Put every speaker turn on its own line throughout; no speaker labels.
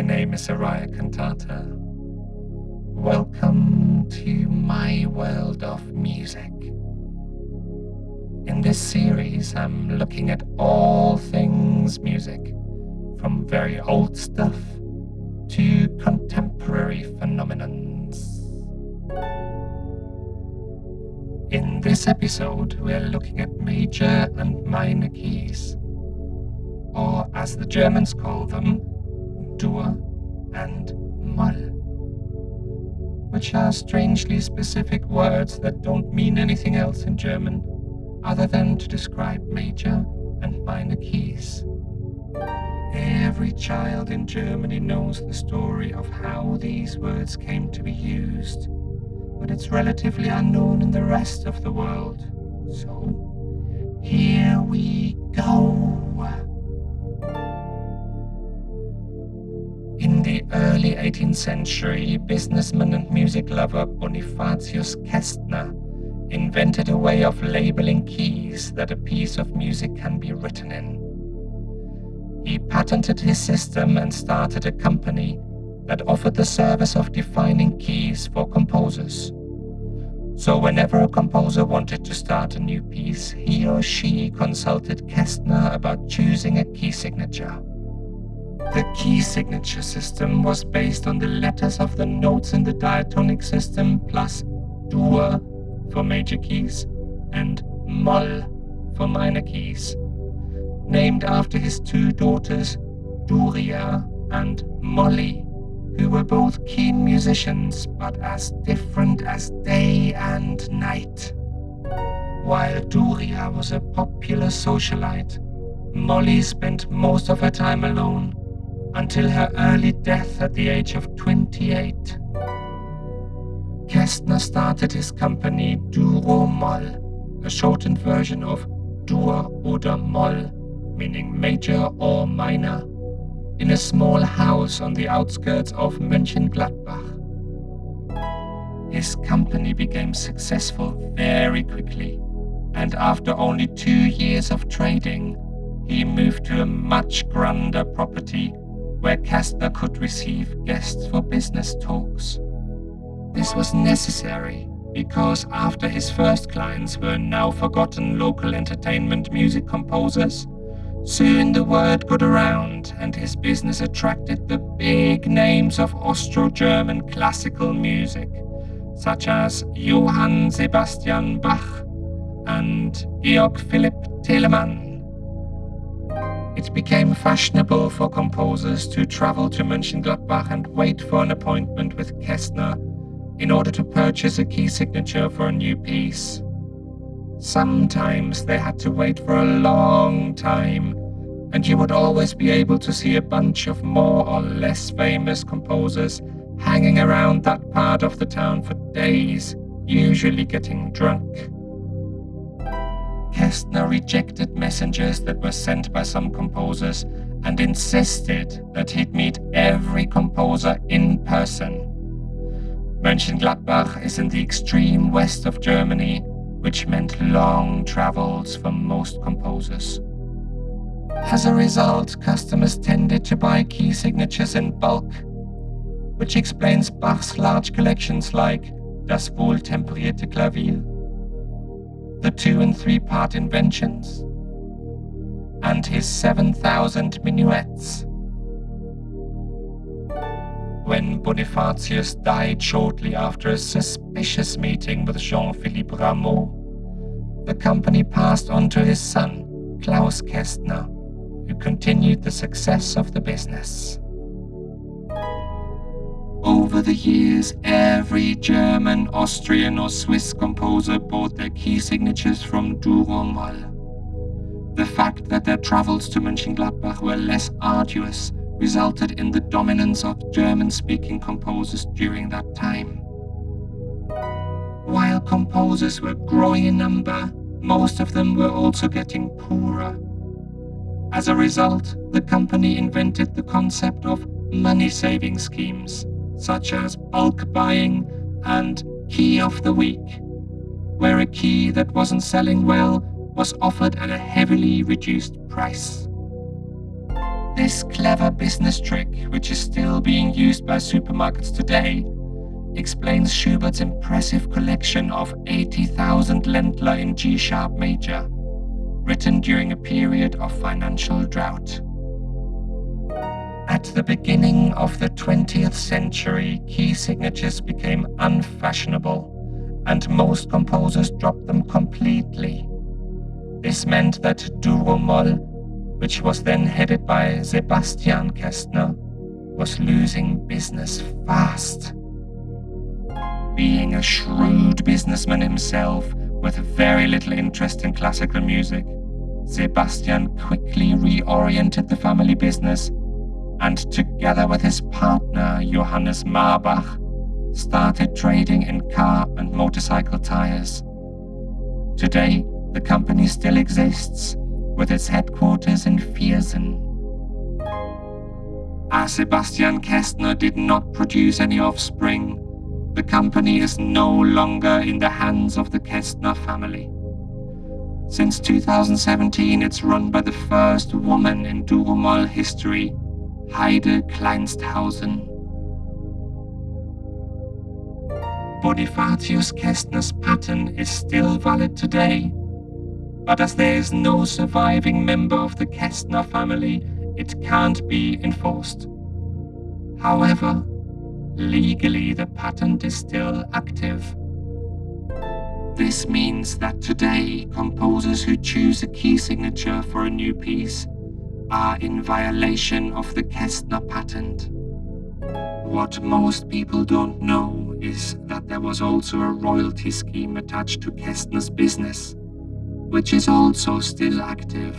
name is Aria Cuntata. Welcome to my world of music. In this series, I'm looking at all things music, from very old stuff to contemporary phenomenons. In this episode, we're looking at major and minor keys, or as the Germans call them, Dur and Moll, which are strangely specific words that don't mean anything else in German other than to describe major and minor keys. Every child in Germany knows the story of how these words came to be used, but it's relatively unknown in the rest of the world. So, here we go. In the early 18th century, businessman and music lover Bonifatius Kästner invented a way of labeling keys that a piece of music can be written in. He patented his system and started a company that offered the service of defining keys for composers. So whenever a composer wanted to start a new piece, he or she consulted Kästner about choosing a key signature. The key signature system was based on the letters of the notes in the diatonic system plus Dur for major keys and Moll for minor keys, named after his two daughters, Aria and Molly, who were both keen musicians but as different as day and night. While Aria was a popular socialite, Molly spent most of her time alone until her early death at the age of 28. Kästner started his company Duro Moll, a shortened version of Dur oder Moll, meaning major or minor, in a small house on the outskirts of Mönchengladbach. His company became successful very quickly, and after only 2 years of trading, he moved to a much grander property where Kästner could receive guests for business talks. This was necessary because after his first clients were now forgotten local entertainment music composers, soon the word got around and his business attracted the big names of Austro-German classical music, such as Johann Sebastian Bach and Georg Philipp Telemann. It became fashionable for composers to travel to Mönchengladbach and wait for an appointment with Kästner in order to purchase a key signature for a new piece. Sometimes they had to wait for a long time, and you would always be able to see a bunch of more or less famous composers hanging around that part of the town for days, usually getting drunk. Kästner rejected messengers that were sent by some composers and insisted that he'd meet every composer in person. Mönchengladbach is in the extreme west of Germany, which meant long travels for most composers. As a result, customers tended to buy key signatures in bulk, which explains Bach's large collections like Das wohltemperierte Klavier, the 2- and 3-part inventions, and his 7,000 minuets. When Bonifatius died shortly after a suspicious meeting with Jean-Philippe Rameau, the company passed on to his son, Klaus Kästner, who continued the success of the business. Over the years, every German, Austrian or Swiss composer bought their key signatures from Duro Moll. The fact that their travels to Mönchengladbach were less arduous resulted in the dominance of German-speaking composers during that time. While composers were growing in number, most of them were also getting poorer. As a result, the company invented the concept of money-saving schemes, such as bulk buying and key of the week, where a key that wasn't selling well was offered at a heavily reduced price. This clever business trick, which is still being used by supermarkets today, explains Schubert's impressive collection of 80,000 Ländler in G-sharp major, written during a period of financial drought. At the beginning of the 20th century, key signatures became unfashionable, and most composers dropped them completely. This meant that Moll, which was then headed by Sebastian Kästner, was losing business fast. Being a shrewd businessman himself, with very little interest in classical music, Sebastian quickly reoriented the family business and, together with his partner Johannes Marbach, started trading in car and motorcycle tires. Today, the company still exists, with its headquarters in Viersen. As Sebastian Kästner did not produce any offspring, the company is no longer in the hands of the Kästner family. Since 2017, it's run by the first woman in Moll history, Heide Kleinsthausen. Bonifatius Kästner's patent is still valid today, but as there is no surviving member of the Kästner family, it can't be enforced. However, legally the patent is still active. This means that today, composers who choose a key signature for a new piece are in violation of the Kästner patent. What most people don't know is that there was also a royalty scheme attached to Kästner's business, which is also still active.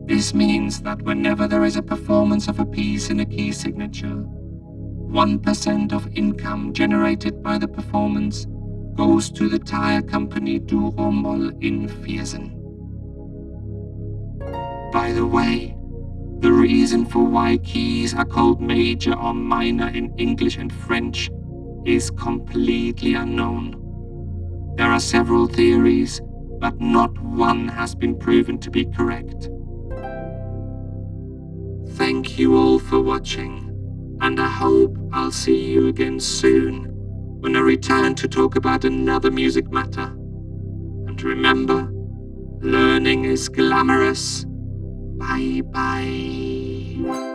This means that whenever there is a performance of a piece in a key signature, 1% of income generated by the performance goes to the tire company Moll in Viersen. By the way, the reason for why keys are called major or minor in English and French is completely unknown. There are several theories, but not one has been proven to be correct. Thank you all for watching, and I hope I'll see you again soon when I return to talk about another music matter. And remember, learning is glamorous. Bye bye.